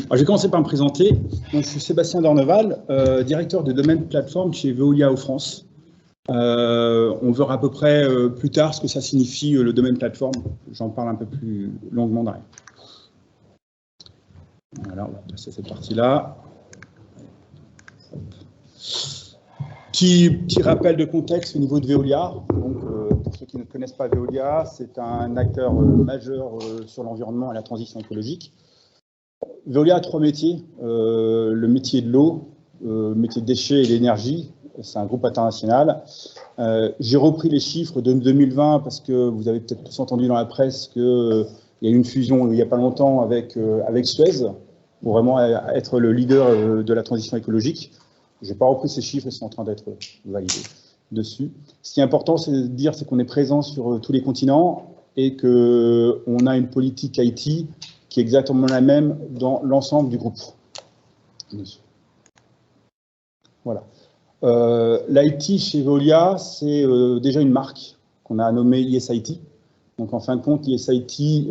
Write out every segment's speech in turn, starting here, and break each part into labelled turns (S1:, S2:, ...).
S1: Alors, je vais commencer par me présenter. Donc, je suis Sébastien Dorneval, directeur de domaine plateforme chez Veolia France. On verra à peu près plus tard ce que ça signifie le domaine plateforme. J'en parle un peu plus longuement derrière. Voilà, on va passer cette partie-là. Petit rappel de contexte au niveau de Veolia. Donc, pour ceux qui ne connaissent pas Veolia, c'est un acteur majeur sur l'environnement et la transition écologique. Veolia a trois métiers. Le métier de l'eau, le métier de déchets et l'énergie. C'est un groupe international. J'ai repris les chiffres de 2020 parce que vous avez peut-être tous entendu dans la presse qu'il y a eu une fusion il n'y a pas longtemps avec Suez pour vraiment être le leader de la transition écologique. Je n'ai pas repris ces chiffres, ils sont en train d'être validés dessus. Ce qui est important, c'est de dire qu'on est présent sur tous les continents et qu'on a une politique IT qui est exactement la même dans l'ensemble du groupe. Voilà. L'IT chez Veolia, c'est déjà une marque qu'on a nommée ISIT. Donc, en fin de compte, ISIT,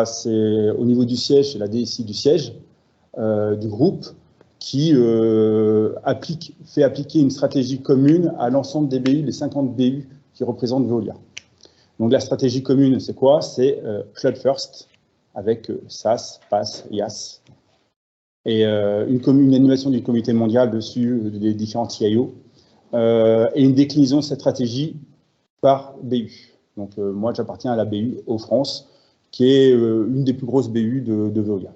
S1: c'est au niveau du siège, c'est la DSI du siège du groupe qui fait appliquer une stratégie commune à l'ensemble des BU, les 50 BU qui représentent Veolia. Donc, la stratégie commune, c'est quoi? C'est Cloud First, avec SaaS, PaaS, IaaS. Et une animation du comité mondial dessus, des différents CIO, et une déclinaison de cette stratégie par BU. Donc, moi, j'appartiens à la BU France, qui est une des plus grosses BU de Veolia.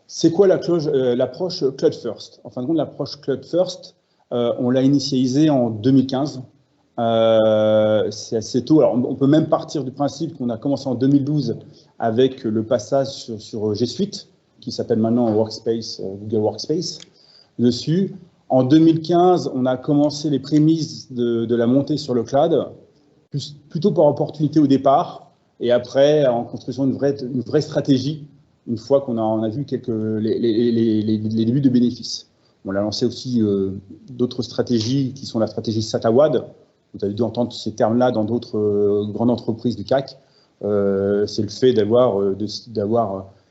S1: C'est quoi l'approche Cloud First? En fin de compte, l'approche Cloud First, on l'a initialisée en 2015. C'est assez tôt. Alors, on peut même partir du principe qu'on a commencé en 2012 avec le passage sur G Suite, qui s'appelle maintenant Workspace, Google Workspace, dessus. En 2015, on a commencé les prémices de la montée sur le cloud, plutôt par opportunité au départ, et après, en construisant une vraie stratégie, une fois qu'on a vu les débuts de bénéfices. On a lancé aussi d'autres stratégies qui sont la stratégie SATAWAD. Vous avez dû entendre ces termes-là dans d'autres grandes entreprises du CAC. C'est le fait d'avoir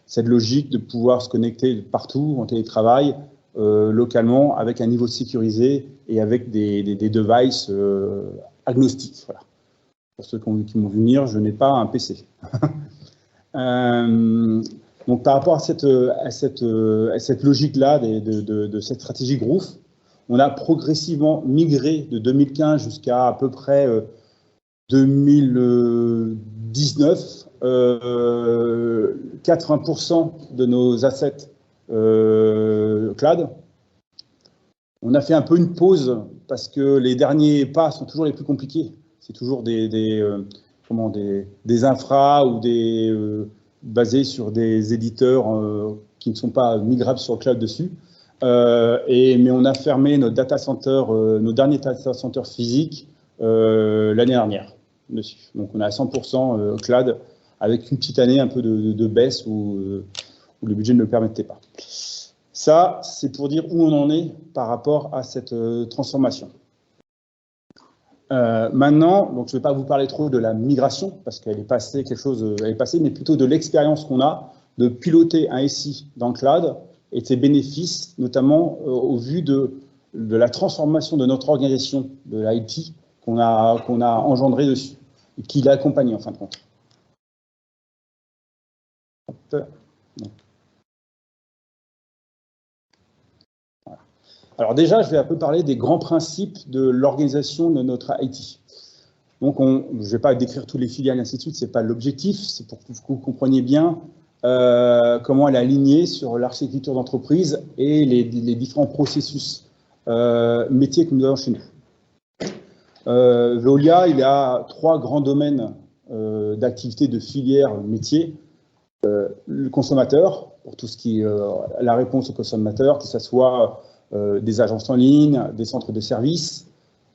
S1: cette logique de pouvoir se connecter partout en télétravail, localement, avec un niveau sécurisé et avec des devices agnostiques. Voilà. Pour ceux qui m'ont vu venir, je n'ai pas un PC. Donc, par rapport à cette logique-là de cette stratégie Growth, on a progressivement migré de 2015 jusqu'à à peu près 2019, 80% de nos assets cloud. On a fait un peu une pause parce que les derniers pas sont toujours les plus compliqués. C'est toujours des infras ou basés sur des éditeurs qui ne sont pas migrables sur le cloud dessus. Mais on a fermé nos derniers data centers physiques l'année dernière dessus. Donc on a 100% cloud avec une petite année un peu de baisse où le budget ne le permettait pas. Ça, c'est pour dire où on en est par rapport à cette transformation. Maintenant, donc je ne vais pas vous parler trop de la migration parce qu'elle est passée mais plutôt de l'expérience qu'on a de piloter un SI dans le cloud et de ses bénéfices, notamment au vu de la transformation de notre organisation, de l'IT qu'on a engendré dessus, et qui l'a accompagné en fin de compte. Voilà. Alors déjà, je vais un peu parler des grands principes de l'organisation de notre IT. Donc, je ne vais pas décrire tous les filiales et ainsi de suite, ce n'est pas l'objectif, c'est pour que vous compreniez bien comment elle est alignée sur l'architecture d'entreprise et les différents processus métiers que nous avons chez nous. Veolia, il y a trois grands domaines d'activité de filière métier. Le consommateur, pour tout ce qui est la réponse au consommateur, que ce soit des agences en ligne, des centres de services.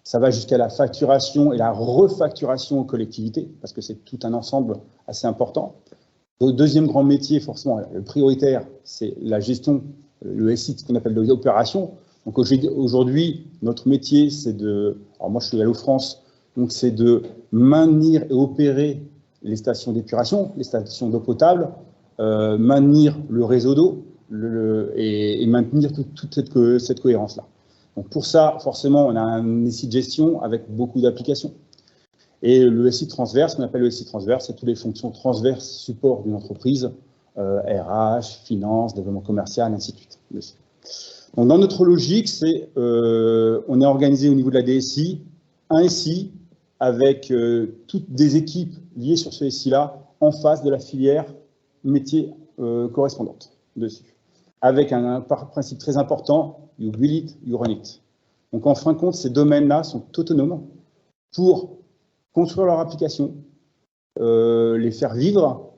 S1: Ça va jusqu'à la facturation et la refacturation aux collectivités, parce que c'est tout un ensemble assez important. Le deuxième grand métier, forcément, le prioritaire, c'est la gestion, le SI, ce qu'on appelle l'opération. Donc aujourd'hui, notre métier, c'est alors moi je suis à France, donc c'est de maintenir et opérer les stations d'épuration, les stations d'eau potable, maintenir le réseau d'eau et maintenir toute cette cohérence-là. Donc pour ça, forcément, on a un SI de gestion avec beaucoup d'applications. Et le SI transverse, qu'on appelle le SI transverse, c'est toutes les fonctions transverses support d'une entreprise, RH, finance, développement commercial, ainsi de suite. Donc dans notre logique, on est organisé au niveau de la DSI, un SI avec toutes des équipes liées sur ce SI-là en face de la filière métier correspondante dessus. Avec un principe très important, you build it, you run it. Donc en fin de compte, ces domaines-là sont autonomes pour construire leur application, les faire vivre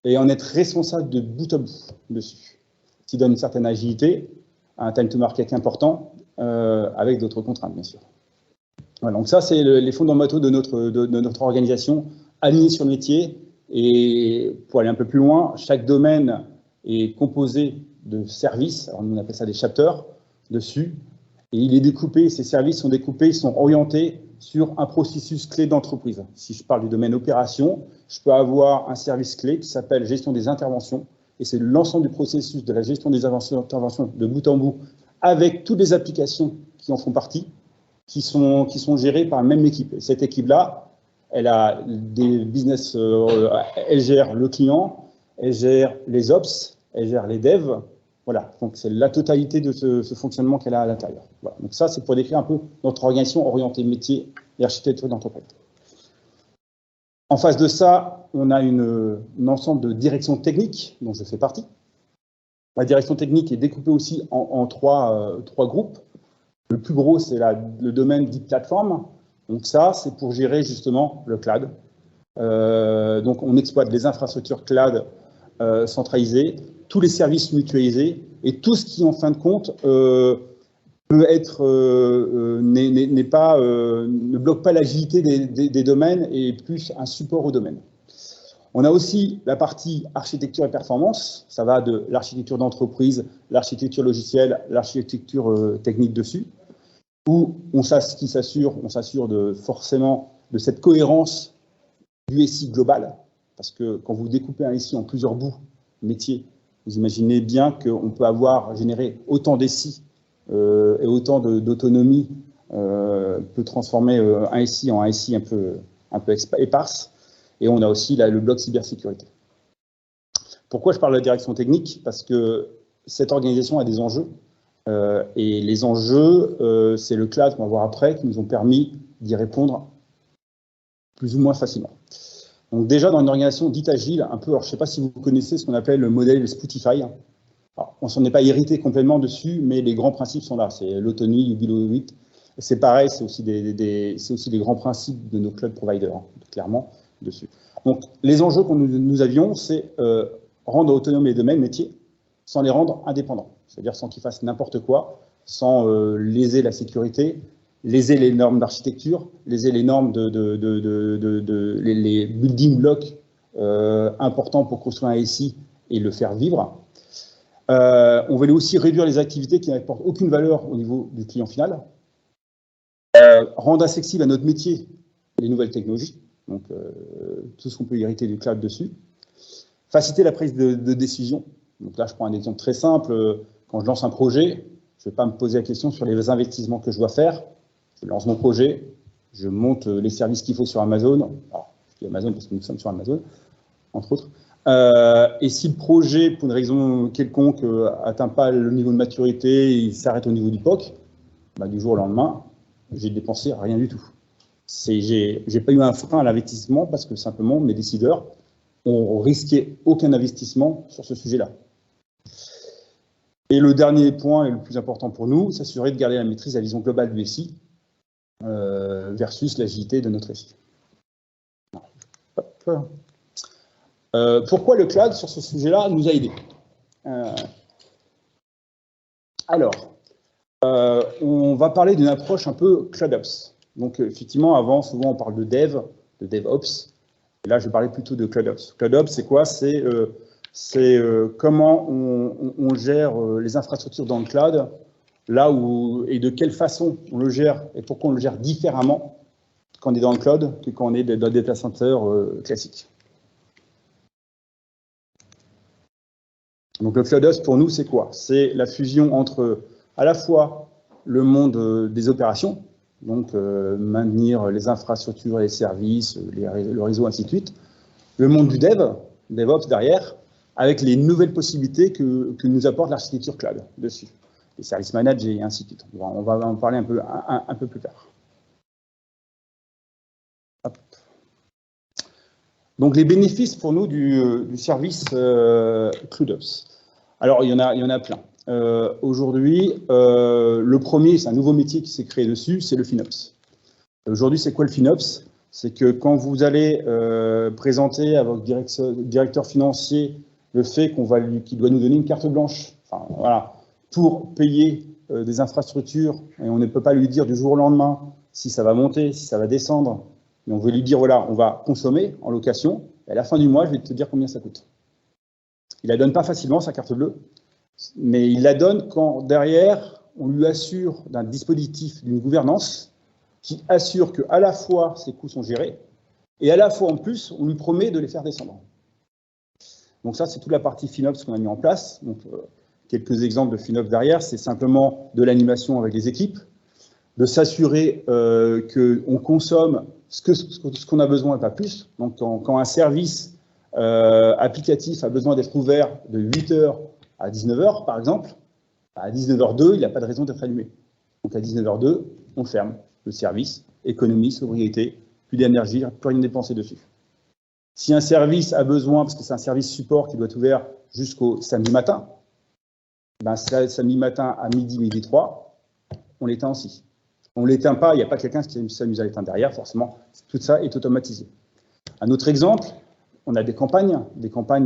S1: et en être responsable de bout à bout dessus. Ce qui donne une certaine agilité, un time to market important, avec d'autres contraintes, bien sûr. Voilà, donc ça, c'est les fondamentaux de notre organisation, alignés sur le métier. Et pour aller un peu plus loin, chaque domaine est composé de services, alors nous on appelle ça des chapters, dessus. Et il est découpé, ces services sont découpés, ils sont orientés sur un processus clé d'entreprise. Si je parle du domaine opération, je peux avoir un service clé qui s'appelle gestion des interventions, et c'est l'ensemble du processus de la gestion des interventions de bout en bout, avec toutes les applications qui en font partie, qui sont gérées par la même équipe. Et cette équipe-là, elle a des business, elle gère le client, elle gère les ops, elle gère les devs. Voilà, donc c'est la totalité de ce fonctionnement qu'elle a à l'intérieur. Voilà. Donc ça, c'est pour décrire un peu notre organisation orientée métier et architecture d'entreprise. En face de ça, on a un ensemble de directions techniques dont je fais partie. La direction technique est découpée aussi en trois groupes. Le plus gros, c'est le domaine dit plateforme. Donc ça, c'est pour gérer justement le cloud. Donc on exploite les infrastructures cloud centralisées, tous les services mutualisés et tout ce qui, en fin de compte, peut être ne bloque pas l'agilité des domaines et plus un support au domaine. On a aussi la partie architecture et performance. Ça va de l'architecture d'entreprise, l'architecture logicielle, l'architecture technique dessus, où on s'assure forcément de cette cohérence du SI global, parce que quand vous découpez un SI en plusieurs bouts métiers, vous imaginez bien qu'on peut générer autant d'SI et autant d'autonomie, peut transformer un SI en un SI un peu éparse. Et on a aussi le bloc cybersécurité. Pourquoi je parle de la direction technique? Parce que cette organisation a des enjeux. Et les enjeux, c'est le cloud qu'on va voir après, qui nous ont permis d'y répondre plus ou moins facilement. Donc déjà, dans une organisation dite agile, un peu, alors je ne sais pas si vous connaissez ce qu'on appelle le modèle Spotify. Alors, on s'en est pas hérité complètement dessus, mais les grands principes sont là. C'est l'autonomie, you build it. C'est pareil, c'est aussi des grands principes de nos cloud providers, clairement, dessus. Donc, les enjeux que nous avions, c'est rendre autonomes les domaines métiers sans les rendre indépendants. C'est-à-dire sans qu'ils fassent n'importe quoi, sans léser la sécurité, léser les normes d'architecture, léser les normes les building blocks importants pour construire un SI et le faire vivre. On voulait aussi réduire les activités qui n'apportent aucune valeur au niveau du client final. Rendre accessible à notre métier les nouvelles technologies, donc tout ce qu'on peut hériter du cloud dessus. Faciliter la prise de décision. Donc là, je prends un exemple très simple. Quand je lance un projet, je ne vais pas me poser la question sur les investissements que je dois faire. Je lance mon projet, je monte les services qu'il faut sur Amazon. Alors, je dis Amazon parce que nous sommes sur Amazon, entre autres. Et si le projet, pour une raison quelconque, n'atteint pas le niveau de maturité, il s'arrête au niveau du POC, bah, du jour au lendemain, j'ai dépensé rien du tout. J'ai pas eu un frein à l'investissement parce que simplement mes décideurs ont risqué aucun investissement sur ce sujet-là. Et le dernier point, et le plus important pour nous, s'assurer de garder la maîtrise, la vision globale du SI versus l'agilité de notre SI. Pourquoi le cloud sur ce sujet-là nous a aidés? On va parler d'une approche un peu CloudOps. Donc, effectivement, avant, souvent, on parle de DevOps. Et là, je vais parler plutôt de CloudOps. CloudOps, c'est quoi? C'est comment on gère les infrastructures dans le cloud, là où et de quelle façon on le gère et pourquoi on le gère différemment quand on est dans le cloud que quand on est dans des data centers classiques. Donc le CloudOps, pour nous, c'est quoi? C'est la fusion entre à la fois le monde des opérations, donc maintenir les infrastructures, les services, le réseau, ainsi de suite, le monde du DevOps derrière, avec les nouvelles possibilités que nous apporte l'architecture cloud dessus, les services managés et ainsi de suite. On va en parler un peu plus tard. Hop. Donc les bénéfices pour nous du service CloudOps. Alors il y en a plein. Aujourd'hui, le premier, c'est un nouveau métier qui s'est créé dessus, c'est le FinOps. Aujourd'hui, c'est quoi le FinOps? C'est que quand vous allez présenter à votre directeur financier le fait qu'il doit nous donner une carte blanche, enfin, voilà, pour payer des infrastructures, et on ne peut pas lui dire du jour au lendemain si ça va monter, si ça va descendre, mais on veut lui dire, voilà, on va consommer en location, et à la fin du mois, je vais te dire combien ça coûte. Il ne la donne pas facilement, sa carte bleue, mais il la donne quand, derrière, on lui assure d'un dispositif, d'une gouvernance, qui assure qu'à la fois, ses coûts sont gérés, et à la fois, en plus, on lui promet de les faire descendre. Donc ça, c'est toute la partie FinOps qu'on a mis en place. Donc, quelques exemples de FinOps derrière, c'est simplement de l'animation avec les équipes, de s'assurer qu'on consomme ce qu'on a besoin et pas plus. Donc, quand un service applicatif a besoin d'être ouvert de 8h à 19h, par exemple, à 19h02, il n'a pas de raison d'être allumé. Donc, à 19h02, on ferme le service, économie, sobriété, plus d'énergie, plus rien dépenser dessus. Si un service a besoin, parce que c'est un service support qui doit être ouvert jusqu'au samedi matin, ben samedi matin à midi 3, on l'éteint aussi. On ne l'éteint pas, il n'y a pas quelqu'un qui s'amuse à l'éteindre derrière, forcément, tout ça est automatisé. Un autre exemple, on a des campagnes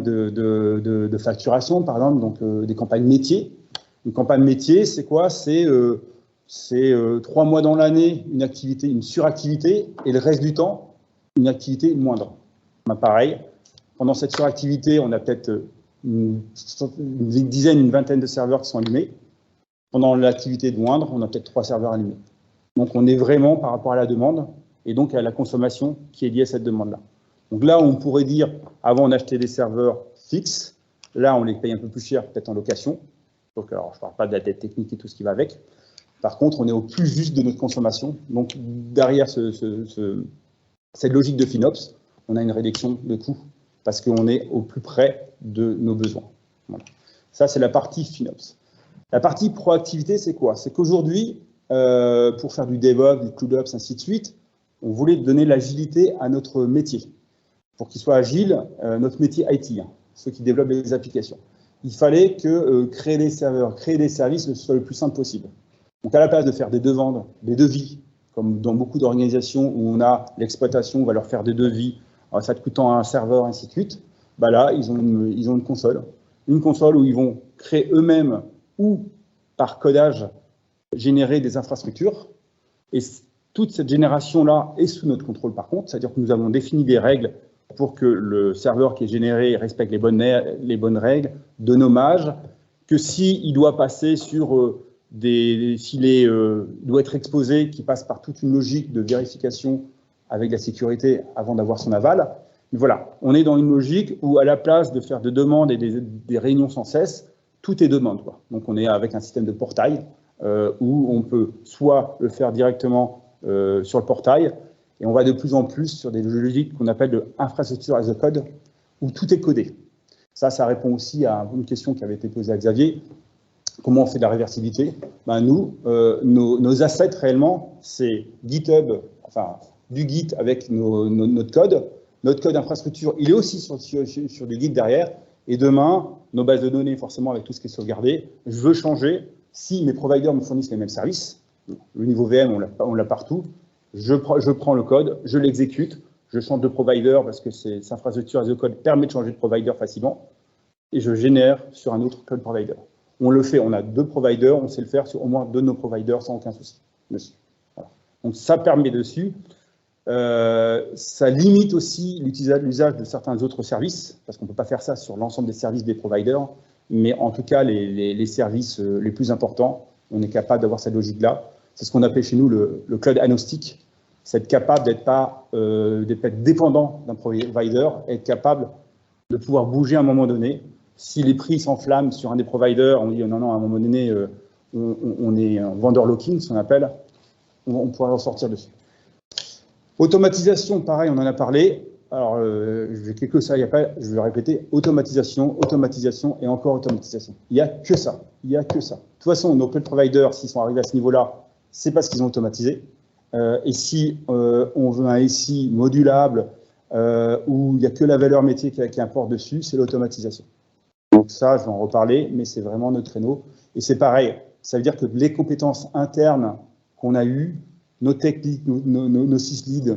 S1: de facturation, par exemple, donc des campagnes métiers. Une campagne métier, c'est quoi? C'est 3 mois dans l'année, une activité, une suractivité, et le reste du temps, une activité moindre. Ben, pareil, pendant cette suractivité, on a peut-être une dizaine, une vingtaine de serveurs qui sont allumés. Pendant l'activité de moindre, on a peut-être 3 serveurs allumés. Donc, on est vraiment par rapport à la demande et donc à la consommation qui est liée à cette demande-là. Donc là, on pourrait dire, avant, on achetait des serveurs fixes. Là, on les paye un peu plus cher, peut-être en location. Donc, alors, je ne parle pas de la dette technique et tout ce qui va avec. Par contre, on est au plus juste de notre consommation. Donc, derrière cette logique de FinOps, on a une réduction de coûts parce qu'on est au plus près de nos besoins. Voilà. Ça, c'est la partie FinOps. La partie proactivité, c'est quoi? C'est qu'aujourd'hui, pour faire du DevOps, du CloudOps, ainsi de suite, on voulait donner l'agilité à notre métier. Pour qu'il soit agile, notre métier IT, ceux qui développent les applications. Il fallait que créer des serveurs, créer des services soit le plus simple possible. Donc, à la place de faire des demandes, des devis, comme dans beaucoup d'organisations où on a l'exploitation, on va leur faire des devis, ça te coûtant un serveur, ainsi de suite, bah là, ils ont une console. Une console où ils vont créer eux-mêmes ou par codage générer des infrastructures. Et toute cette génération-là est sous notre contrôle par contre, c'est-à-dire que nous avons défini des règles pour que le serveur qui est généré respecte les bonnes règles de nommage, que s'il doit passer sur s'il doit être exposé, qui passe par toute une logique de vérification avec la sécurité avant d'avoir son aval. Mais voilà, on est dans une logique où à la place de faire des demandes et des réunions sans cesse, tout est demande, quoi. Donc on est avec un système de portail où on peut soit le faire directement sur le portail, et on va de plus en plus sur des logiques qu'on appelle de infrastructure as a code, où tout est codé. Ça répond aussi à une question qui avait été posée à Xavier. Comment on fait de la réversibilité? Ben nous, nos assets réellement, c'est GitHub, enfin du Git avec notre code. Notre code infrastructure, il est aussi sur du Git derrière. Et demain, nos bases de données, forcément avec tout ce qui est sauvegardé, je veux changer. Si mes providers me fournissent les mêmes services, le niveau VM, on l'a partout, je prends le code, je l'exécute, je change de provider parce que cette infrastructure as a code permet de changer de provider facilement, et je génère sur un autre cloud provider. On le fait, on a 2 providers, on sait le faire sur au moins 2 de nos providers sans aucun souci. Voilà. Donc ça permet dessus. Ça limite aussi l'usage de certains autres services, parce qu'on ne peut pas faire ça sur l'ensemble des services des providers, mais en tout cas, les services les plus importants, on est capable d'avoir cette logique-là. C'est ce qu'on appelle chez nous le cloud agnostique. C'est être capable d'être pas dépendant d'un provider, être capable de pouvoir bouger à un moment donné. Si les prix s'enflamment sur un des providers, on dit non, non, à un moment donné, on est en vendor locking, ce qu'on appelle, on pourra en sortir dessus. Automatisation, pareil, on en a parlé. Alors, je vais cliquer ça, il y a pas, je vais répéter, automatisation, automatisation et encore automatisation. Il n'y a que ça, il n'y a que ça. De toute façon, nos cloud providers, s'ils sont arrivés à ce niveau-là, c'est parce qu'ils ont automatisé. Et si on veut un SI modulable, où il n'y a que la valeur métier qui importe dessus, c'est l'automatisation. Donc ça, je vais en reparler, mais c'est vraiment notre créneau. Et c'est pareil, ça veut dire que les compétences internes qu'on a eues, nos tech leads, nos sysleads,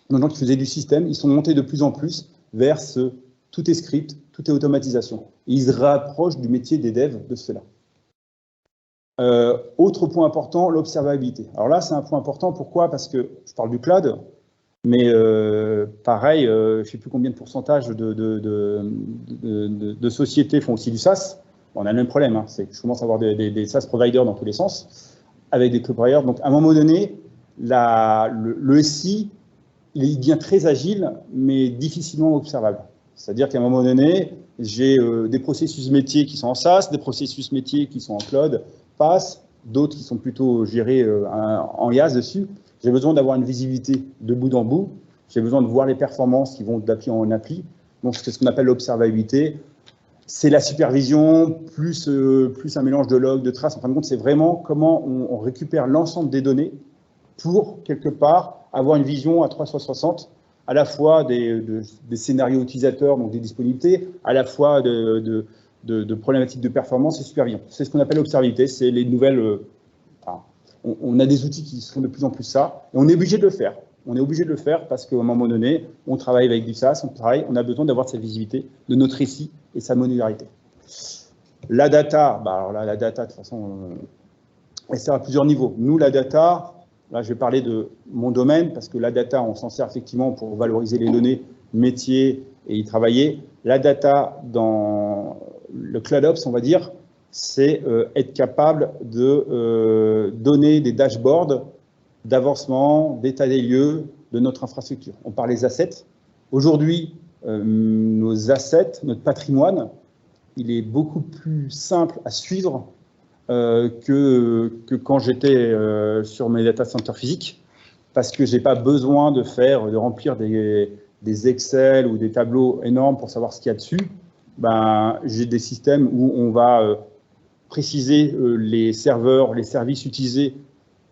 S1: nos gens qui faisaient du système, ils sont montés de plus en plus vers ce tout est script, tout est automatisation. Et ils se rapprochent du métier des devs de cela. Autre point important, l'observabilité. Alors là, c'est un point important. Pourquoi? Parce que je parle du cloud, mais pareil, je ne sais plus combien de pourcentage de sociétés font aussi du SaaS. Bon, on a le même problème, hein, c'est que je commence à avoir des SaaS providers dans tous les sens, avec des cloud providers. Donc, à un moment donné, le SI, il devient très agile, mais difficilement observable. C'est-à-dire qu'à un moment donné, j'ai des processus métiers qui sont en SaaS, des processus métiers qui sont en cloud, PaaS, d'autres qui sont plutôt gérés en IaaS dessus. J'ai besoin d'avoir une visibilité de bout en bout. J'ai besoin de voir les performances qui vont d'appli en appli. Donc, c'est ce qu'on appelle l'observabilité. C'est la supervision, plus un mélange de logs, de traces. En fin de compte, c'est vraiment comment on récupère l'ensemble des données pour, quelque part, avoir une vision à 360, à la fois des scénarios utilisateurs, donc des disponibilités, à la fois de problématiques de performance et supervision. C'est ce qu'on appelle l'observabilité, c'est les nouvelles... on a des outils qui font de plus en plus ça, et on est obligé de le faire. On est obligé de le faire parce qu'à un moment donné, on travaille avec du SaaS, on a besoin d'avoir cette visibilité de notre récit et sa modularité. La data, alors là, la data, de toute façon, elle sert à plusieurs niveaux. Nous, la data, là, je vais parler de mon domaine, parce que la data, on s'en sert effectivement pour valoriser les données, métiers et y travailler. La data, dans le CloudOps, on va dire, c'est être capable de donner des dashboards d'avancement, d'état des lieux de notre infrastructure. On parle des assets. Aujourd'hui, nos assets, notre patrimoine, il est beaucoup plus simple à suivre que quand j'étais sur mes data centers physiques, parce que je n'ai pas besoin de remplir des Excel ou des tableaux énormes pour savoir ce qu'il y a dessus. J'ai des systèmes où on va préciser les serveurs, les services utilisés,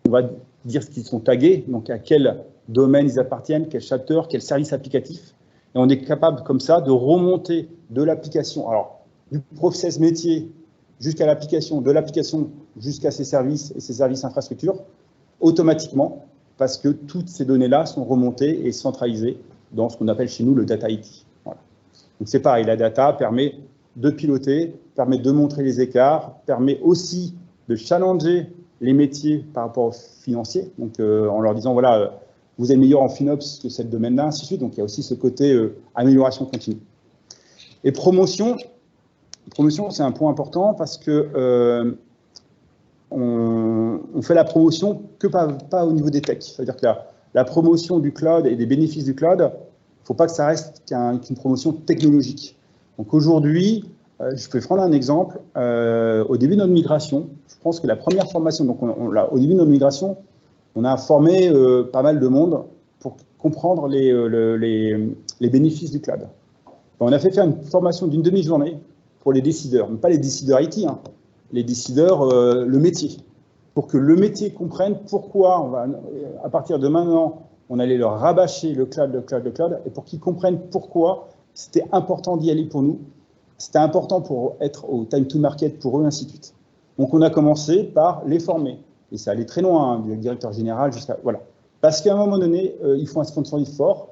S1: on va dire ce qu'ils sont tagués, donc à quel domaine ils appartiennent, quel chapter, quel service applicatif. Et on est capable comme ça de remonter de l'application, alors du process métier jusqu'à l'application, de l'application jusqu'à ses services et ses services infrastructures, automatiquement, parce que toutes ces données-là sont remontées et centralisées dans ce qu'on appelle chez nous le data IT. Voilà. Donc c'est pareil, la data permet de piloter, permet de montrer les écarts, permet aussi de challenger les métiers par rapport aux financiers, donc en leur disant, voilà, vous êtes meilleur en FinOps que ce domaine-là, ainsi de suite. Donc il y a aussi ce côté amélioration continue. Et promotion, c'est un point important parce que on fait la promotion que pas au niveau des techs. C'est-à-dire que la promotion du cloud et des bénéfices du cloud, il ne faut pas que ça reste qu'une promotion technologique. Donc aujourd'hui, je peux prendre un exemple. Au début de notre migration, je pense que la première formation, donc au début de notre migration, on a formé pas mal de monde pour comprendre les bénéfices du cloud. On a fait faire une formation d'une demi-journée pour les décideurs, mais pas les décideurs IT, hein, les décideurs, le métier, pour que le métier comprenne pourquoi, à partir de maintenant, on allait leur rabâcher le cloud, et pour qu'ils comprennent pourquoi c'était important d'y aller pour nous, c'était important pour être au time to market pour eux, ainsi de suite. Donc on a commencé par les former, et ça allait très loin, hein, du directeur général jusqu'à... Voilà. Parce qu'à un moment donné, il faut un sponsoring fort,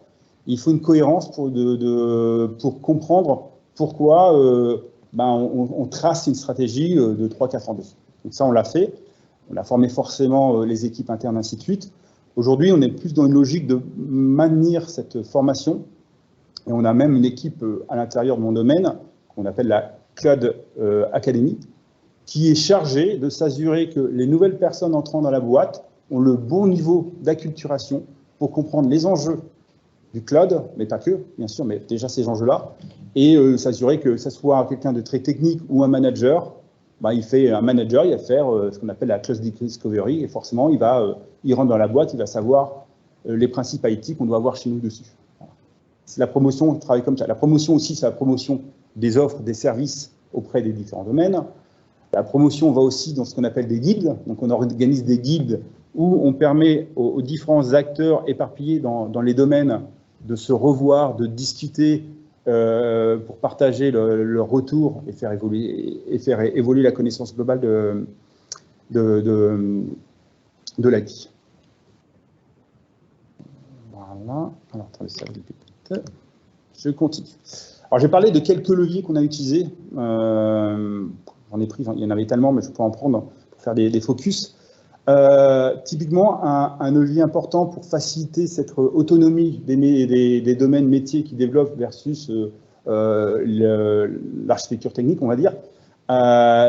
S1: il faut une cohérence pour comprendre pourquoi on trace une stratégie de 3-4 ans dessus. Donc ça, on l'a fait. On a formé forcément les équipes internes, ainsi de suite. Aujourd'hui, on est plus dans une logique de maintenir cette formation. Et on a même une équipe à l'intérieur de mon domaine, qu'on appelle la Cloud Academy, qui est chargée de s'assurer que les nouvelles personnes entrant dans la boîte ont le bon niveau d'acculturation pour comprendre les enjeux du cloud, mais pas que, bien sûr, mais déjà ces enjeux-là, et s'assurer que ça soit quelqu'un de très technique ou un manager, bah, un manager, il va faire ce qu'on appelle la cloud discovery, et forcément, il rentre dans la boîte, il va savoir les principes IT qu'on doit avoir chez nous dessus. Voilà. C'est la promotion, on travaille comme ça. La promotion aussi, c'est la promotion des offres, des services auprès des différents domaines. La promotion va aussi dans ce qu'on appelle des guildes. Donc, on organise des guildes où on permet aux différents acteurs éparpillés dans les domaines de se revoir, de discuter pour partager leur retour et faire évoluer la connaissance globale de l'IT. Voilà. Alors, attendez, ça va. Je continue. Alors, j'ai parlé de quelques leviers qu'on a utilisés. J'en ai pris, il y en avait tellement, mais je peux en prendre pour faire des focus. Typiquement, un levier important pour faciliter cette autonomie des domaines métiers qui développent versus l'architecture technique, on va dire,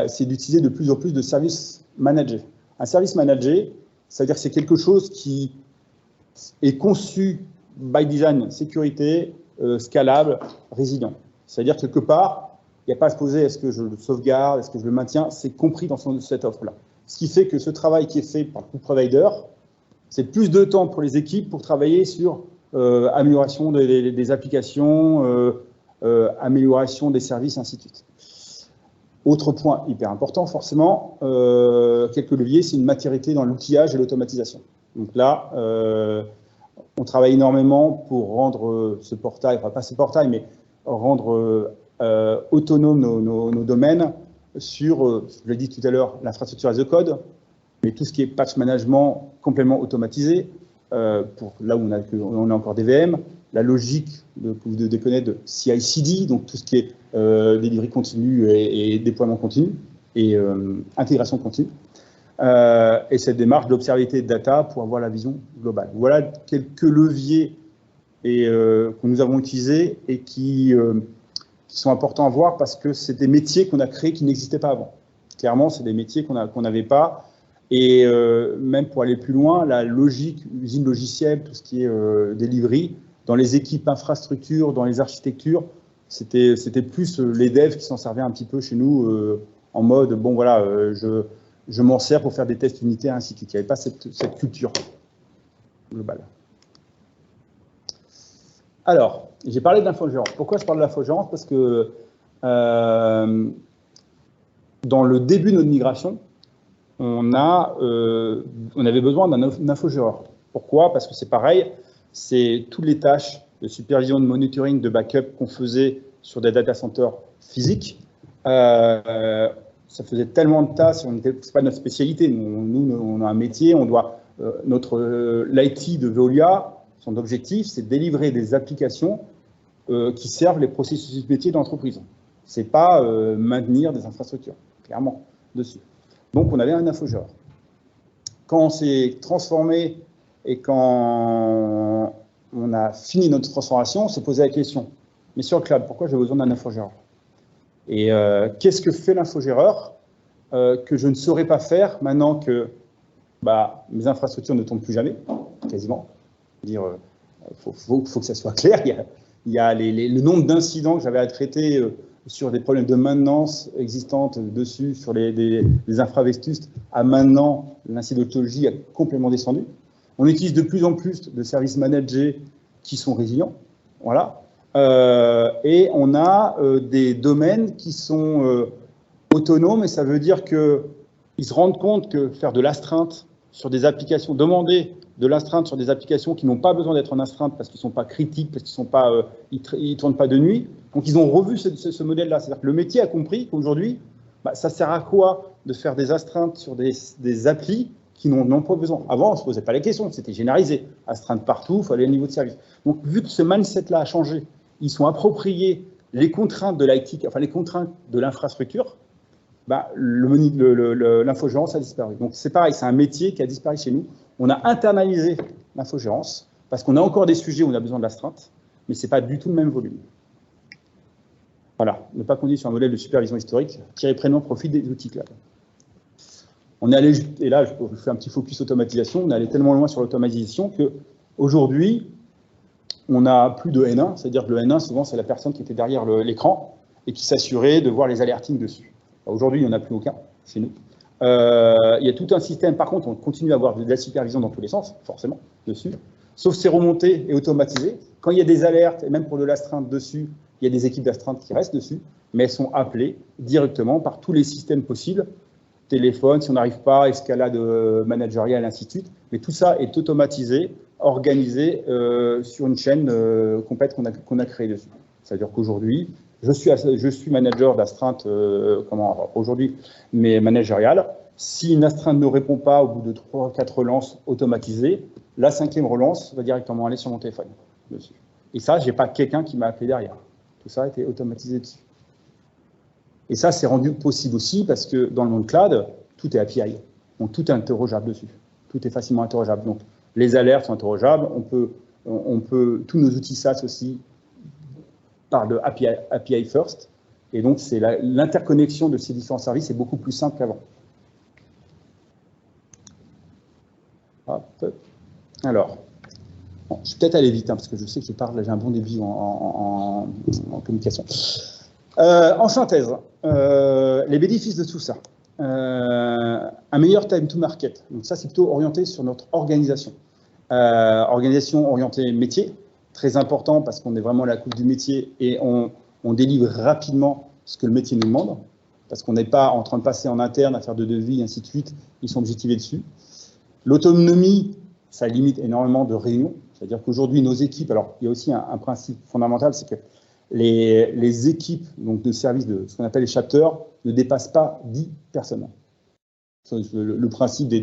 S1: c'est d'utiliser de plus en plus de services managés. Un service managé, c'est-à-dire que c'est quelque chose qui est conçu by design, sécurité, scalable, résilient. C'est-à-dire quelque part, il n'y a pas à se poser est-ce que je le sauvegarde, est-ce que je le maintiens, c'est compris dans cette offre-là. Ce qui fait que ce travail qui est fait par le provider, c'est plus de temps pour les équipes pour travailler sur amélioration des applications, amélioration des services, ainsi de suite. Autre point hyper important, forcément, quelques leviers, c'est une maturité dans l'outillage et l'automatisation. Donc là, on travaille énormément pour rendre ce portail, enfin pas ce portail, mais rendre autonomes nos domaines sur, je l'ai dit tout à l'heure, l'infrastructure as a code, mais tout ce qui est patch management complètement automatisé, pour là où on a encore des VM, la logique de connaître de CI/CD, donc tout ce qui est delivery continu et déploiement continu, et intégration continue, et cette démarche d'observabilité de data pour avoir la vision globale. Voilà quelques leviers que nous avons utilisés et qui sont importants à voir parce que c'est des métiers qu'on a créés qui n'existaient pas avant. Clairement, c'est des métiers qu'on n'avait pas. Et même pour aller plus loin, la logique, usine logicielle, tout ce qui est delivery, dans les équipes infrastructures, dans les architectures, c'était plus les devs qui s'en servaient un petit peu chez nous en mode, bon voilà, je m'en sers pour faire des tests unitaires, ainsi de suite. Il n'y avait pas cette culture globale. Alors, j'ai parlé d'infogérance. Pourquoi je parle d'infogérance? Parce que dans le début de notre migration, on avait besoin d'un infogéreur. Pourquoi? Parce que c'est pareil, c'est toutes les tâches de supervision, de monitoring, de backup qu'on faisait sur des data centers physiques. Ça faisait tellement de tâches, c'est pas notre spécialité. Nous, on a un métier, on doit l'IT de Veolia. Son objectif, c'est de délivrer des applications qui servent les processus métiers d'entreprise. Ce n'est pas maintenir des infrastructures, clairement, dessus. Donc, on avait un infogéreur. Quand on s'est transformé et quand on a fini notre transformation, on s'est posé la question, mais sur le cloud, pourquoi j'ai besoin d'un infogéreur? Et qu'est-ce que fait l'infogéreur que je ne saurais pas faire maintenant que mes infrastructures ne tombent plus jamais, quasiment? Il faut que ça soit clair. Il y a le nombre d'incidents que j'avais à traiter sur des problèmes de maintenance existantes dessus, sur les infra vétustes, à maintenant, l'incidentologie a complètement descendu. On utilise de plus en plus de services managés qui sont résilients. Voilà. Et on a des domaines qui sont autonomes, et ça veut dire qu'ils se rendent compte que faire de l'astreinte sur des applications, demander de l'astreinte sur des applications qui n'ont pas besoin d'être en astreinte parce qu'ils ne sont pas critiques, parce qu'ils ne tournent pas de nuit. Donc, ils ont revu ce modèle-là. C'est-à-dire que le métier a compris qu'aujourd'hui, ça sert à quoi de faire des astreintes sur des applis qui n'ont pas besoin. Avant, on ne se posait pas la question, c'était généralisé. Astreinte partout, il fallait le niveau de service. Donc, vu que ce mindset-là a changé, ils sont appropriés les contraintes de l'IT, enfin les contraintes de l'infrastructure, l'infogérance a disparu. Donc, c'est pareil, c'est un métier qui a disparu chez nous. On a internalisé l'infogérance parce qu'on a encore des sujets où on a besoin de l'astreinte, mais ce n'est pas du tout le même volume. Voilà, ne pas conduire sur un modèle de supervision historique, tirer pleinement profit des outils cloud. On est allé, et là je fais un petit focus automatisation, on est allé tellement loin sur l'automatisation qu'aujourd'hui, on n'a plus de N1, c'est-à-dire que le N1, souvent, c'est la personne qui était derrière l'écran et qui s'assurait de voir les alertings dessus. Aujourd'hui, il n'y en a plus aucun chez nous. Il y a tout un système, par contre, on continue à avoir de la supervision dans tous les sens, forcément, dessus, sauf c'est remonté et automatisé. Quand il y a des alertes, et même pour de l'astreinte dessus, il y a des équipes d'astreinte qui restent dessus, mais elles sont appelées directement par tous les systèmes possibles, téléphone, si on n'arrive pas, escalade managériale, ainsi de suite. Mais tout ça est automatisé, organisé sur une chaîne complète qu'on a créée dessus. C'est-à-dire qu'aujourd'hui, je suis manager d'astreinte, aujourd'hui, mais managériale. Si une astreinte ne répond pas au bout de 3-4 relances automatisées, la 5e relance va directement aller sur mon téléphone dessus. Et ça, je n'ai pas quelqu'un qui m'a appelé derrière. Tout ça a été automatisé dessus. Et ça, c'est rendu possible aussi parce que dans le monde cloud, tout est API. Donc, tout est interrogeable dessus. Tout est facilement interrogeable. Donc, les alertes sont interrogeables. Tous nos outils SaaS aussi parlent de API first. Et donc, c'est l'interconnexion de ces différents services est beaucoup plus simple qu'avant. Alors, bon, je vais peut-être aller vite, parce que je sais que j'ai un bon débit en communication. En synthèse, les bénéfices de tout ça. Un meilleur time to market. Donc ça, c'est plutôt orienté sur notre organisation. Organisation orientée métier, très important parce qu'on est vraiment à la coupe du métier et on délivre rapidement ce que le métier nous demande, parce qu'on n'est pas en train de passer en interne à faire de devis, ainsi de suite. Ils sont objectivés dessus. L'autonomie, ça limite énormément de réunions. C'est-à-dire qu'aujourd'hui, nos équipes, alors il y a aussi un principe fondamental, c'est que les équipes donc, de service de ce qu'on appelle les chapters ne dépassent pas 10 personnes. C'est le principe des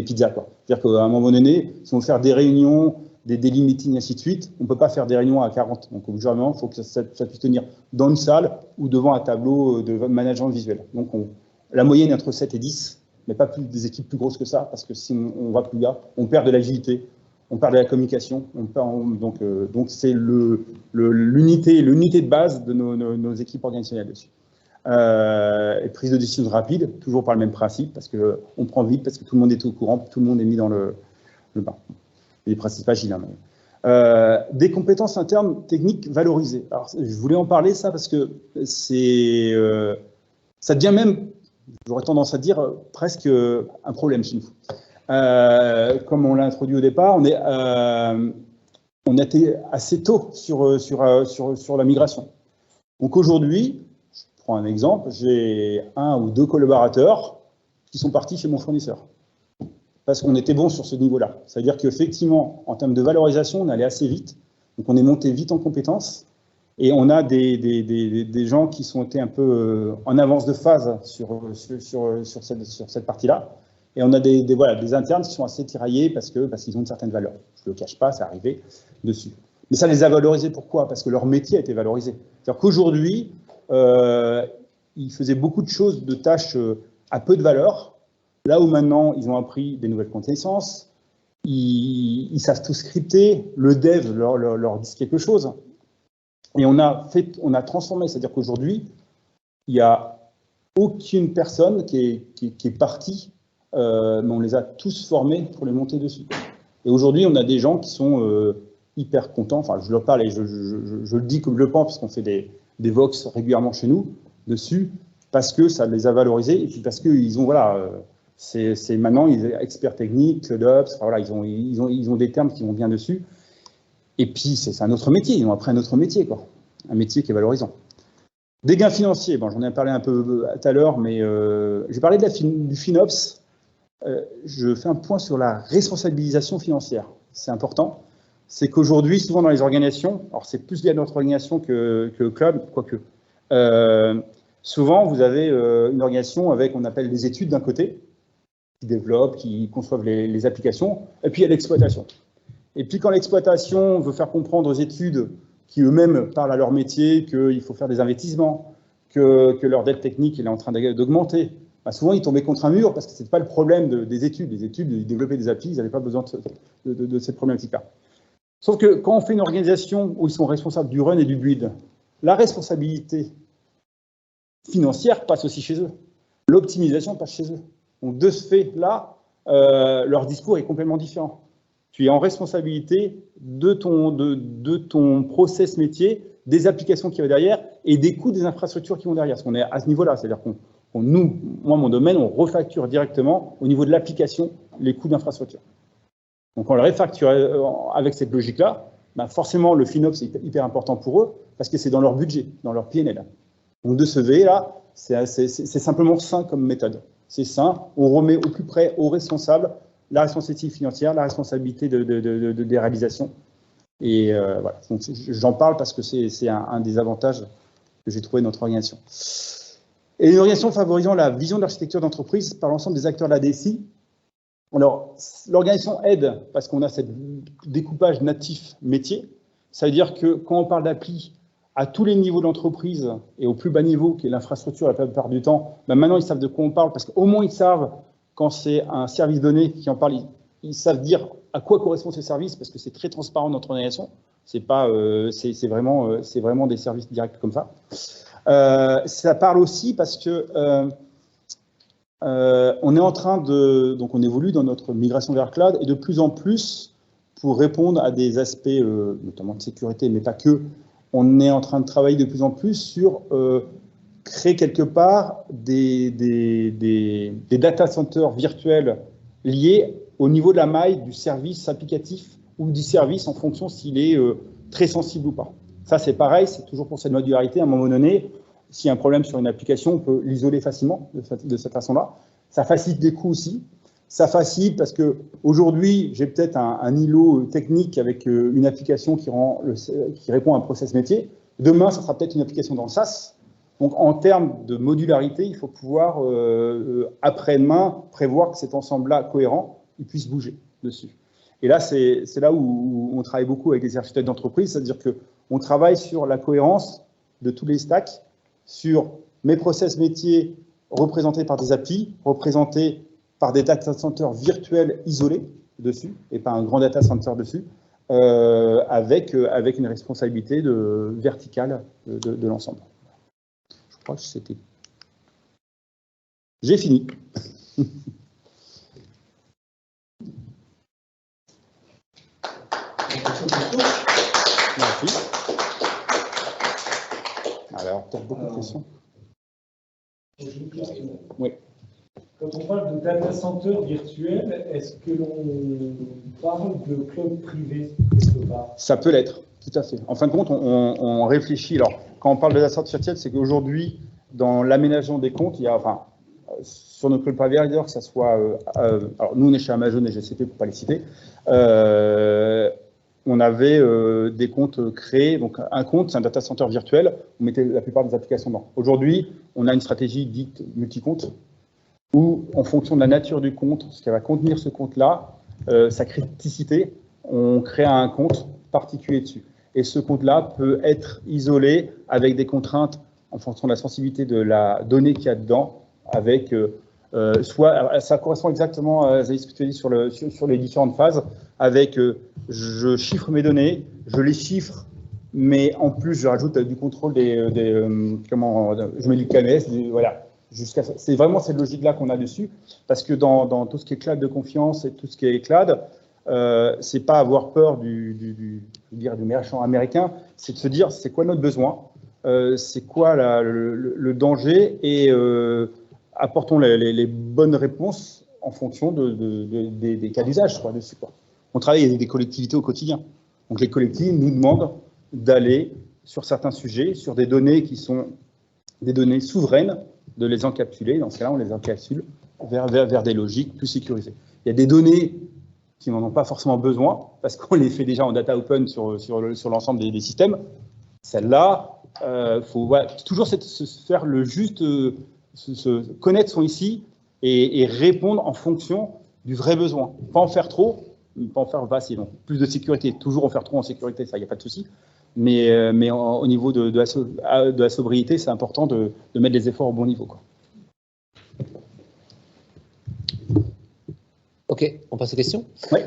S1: pizzas. C'est-à-dire qu'à un moment donné, si on veut faire des réunions, des daily meetings, ainsi de suite, on ne peut pas faire des réunions à 40. Donc, généralement, il faut que ça puisse tenir dans une salle ou devant un tableau de management visuel. Donc, la moyenne est entre 7 et 10, mais pas plus, des équipes plus grosses que ça, parce que si on va plus bas, on perd de l'agilité, on perd de la communication, donc c'est l'unité de base de nos équipes organisationnelles dessus. Et prise de décision rapide, toujours par le même principe, parce qu'on prend vite, parce que tout le monde est au courant, tout le monde est mis dans le bain. Les principes agiles. Des compétences internes techniques valorisées. Alors, je voulais en parler, ça, parce que ça devient même, j'aurais tendance à dire, presque un problème chez nous. Comme on l'a introduit au départ, on a été assez tôt sur la migration. Donc aujourd'hui, je prends un exemple, j'ai 1 ou 2 collaborateurs qui sont partis chez mon fournisseur parce qu'on était bon sur ce niveau-là. C'est-à-dire qu'effectivement, en termes de valorisation, on allait assez vite, donc on est monté vite en compétences et on a des gens qui sont été un peu en avance de phase sur cette partie-là. Et on a des internes qui sont assez tiraillés parce qu'ils ont une certaine valeur. Je ne le cache pas, c'est arrivé dessus. Mais ça les a valorisés. Pourquoi? Parce que leur métier a été valorisé. C'est-à-dire qu'aujourd'hui, ils faisaient beaucoup de choses, de tâches à peu de valeur, là où maintenant, ils ont appris des nouvelles connaissances, ils savent tout scripter, le dev leur dit quelque chose. Et on a transformé, c'est-à-dire qu'aujourd'hui, il n'y a aucune personne qui est partie, mais on les a tous formés pour les monter dessus. Et aujourd'hui, on a des gens qui sont hyper contents. Enfin, je leur parle et je le dis comme je le pense, parce qu'on fait des Vox régulièrement chez nous dessus, parce que ça les a valorisés et puis parce qu'ils ont, c'est maintenant, ils sont experts techniques, CloudOps, voilà, ils ont des termes qui vont bien dessus. Et puis, c'est un autre métier. Ils ont appris un autre métier, quoi. Un métier qui est valorisant. Des gains financiers. Bon, j'en ai parlé un peu tout à l'heure, mais j'ai parlé du FinOps. Je fais un point sur la responsabilisation financière. C'est important. C'est qu'aujourd'hui, souvent dans les organisations, alors c'est plus lié à notre organisation que le club, quoique. Souvent, vous avez une organisation avec, on appelle des études d'un côté, qui développent, qui conçoivent les applications, et puis il y a l'exploitation. Et puis quand l'exploitation veut faire comprendre aux études qui eux-mêmes parlent à leur métier qu'il faut faire des investissements, que leur dette technique est en train d'augmenter, bah souvent ils tombaient contre un mur parce que ce n'est pas le problème des études. Les études, ils développaient des applis, ils n'avaient pas besoin de cette problématique-là. Sauf que quand on fait une organisation où ils sont responsables du run et du build, la responsabilité financière passe aussi chez eux. L'optimisation passe chez eux. Donc de ce fait-là, leur discours est complètement différent. tu es en responsabilité de ton process métier, des applications qui vont derrière et des coûts des infrastructures qui vont derrière. Parce qu'on est à ce niveau-là, c'est-à-dire moi, mon domaine, on refacture directement au niveau de l'application les coûts d'infrastructure. Donc, on le refacture avec cette logique-là. Ben forcément, le FinOps est hyper important pour eux parce que c'est dans leur budget, dans leur PNL. Donc, de ce V-là, c'est simplement sain comme méthode. C'est sain, on remet au plus près aux responsables la responsabilité financière, la responsabilité des réalisations. Et voilà, donc j'en parle parce que c'est un des avantages que j'ai trouvé de notre organisation. Et une organisation favorisant la vision de l'architecture d'entreprise par l'ensemble des acteurs de la DSI. Alors, l'organisation aide parce qu'on a ce découpage natif métier. Ça veut dire que quand on parle d'appli à tous les niveaux de l'entreprise et au plus bas niveau, qui est l'infrastructure la plupart du temps, ben maintenant ils savent de quoi on parle parce qu'au moins ils savent quand c'est un service donné qui en parle, ils savent dire à quoi correspond ce service parce que c'est très transparent dans notre organisation. C'est pas, c'est vraiment des services directs comme ça. Ça parle aussi parce que on est en train donc on évolue dans notre migration vers le cloud et de plus en plus pour répondre à des aspects notamment de sécurité, mais pas que. On est en train de travailler de plus en plus sur créer quelque part des data centers virtuels liés au niveau de la maille du service applicatif ou du service en fonction s'il est très sensible ou pas. Ça, c'est pareil, c'est toujours pour cette modularité. À un moment donné, s'il y a un problème sur une application, on peut l'isoler facilement de cette façon-là. Ça facilite des coûts aussi. Ça facilite parce qu'aujourd'hui, j'ai peut-être un îlot technique avec une application qui répond à un process métier. Demain, ça sera peut-être une application dans le SaaS. Donc, en termes de modularité, il faut pouvoir, après-demain, prévoir que cet ensemble-là cohérent, il puisse bouger dessus. Et là, c'est là où on travaille beaucoup avec les architectes d'entreprise, c'est-à-dire qu'on travaille sur la cohérence de tous les stacks, sur mes process métiers représentés par des API, représentés par des data centers virtuels isolés dessus, et pas un grand data center dessus, avec une responsabilité verticale de l'ensemble. Je crois que c'était... J'ai fini. Merci. Alors, peut-être beaucoup de questions.
S2: J'ai une question.
S1: Oui.
S2: Quand on parle de data center virtuel, est-ce que l'on parle de cloud privé quelque part? Ça peut l'être,
S1: tout à fait. En fin de compte, on réfléchit. Alors, quand on parle de data center virtuel, c'est qu'aujourd'hui, dans l'aménagement des comptes, il y a, enfin, sur notre cloud provider, que ça soit, alors nous on est chez Amazon et GCP pour pas les citer, on avait des comptes créés. Donc un compte, c'est un data center virtuel. On mettait la plupart des applications dedans. Aujourd'hui, on a une stratégie dite multi-compte, où, en fonction de la nature du compte, ce qui va contenir ce compte-là, sa criticité, on crée un compte particulier dessus. Et ce compte-là peut être isolé avec des contraintes en fonction de la sensibilité de la donnée qu'il y a dedans, avec soit, ça correspond exactement à ce que tu as dit sur les différentes phases, avec je chiffre mes données, je les chiffre, mais en plus je rajoute du contrôle je mets du KMS, voilà. C'est vraiment cette logique-là qu'on a dessus, parce que dans tout ce qui est cloud de confiance et tout ce qui est cloud, c'est pas avoir peur du méchant américain, c'est de se dire c'est quoi notre besoin, c'est quoi le danger, et apportons les bonnes réponses en fonction des cas d'usage dessus, quoi. On travaille avec des collectivités au quotidien, donc les collectivités nous demandent d'aller sur certains sujets, sur des données qui sont des données souveraines, de les encapsuler. Dans ce cas-là, on les encapsule vers des logiques plus sécurisées. Il y a des données qui n'en ont pas forcément besoin, parce qu'on les fait déjà en data open sur l'ensemble des systèmes. Celle-là, faut toujours faire le juste, connaître son ici et répondre en fonction du vrai besoin. Pas en faire trop, pas en faire donc plus de sécurité. Toujours en faire trop en sécurité, ça, il n'y a pas de souci. Mais au niveau de la sobriété, c'est important de mettre les efforts au bon niveau, quoi.
S3: Ok, on passe aux questions.
S1: Oui.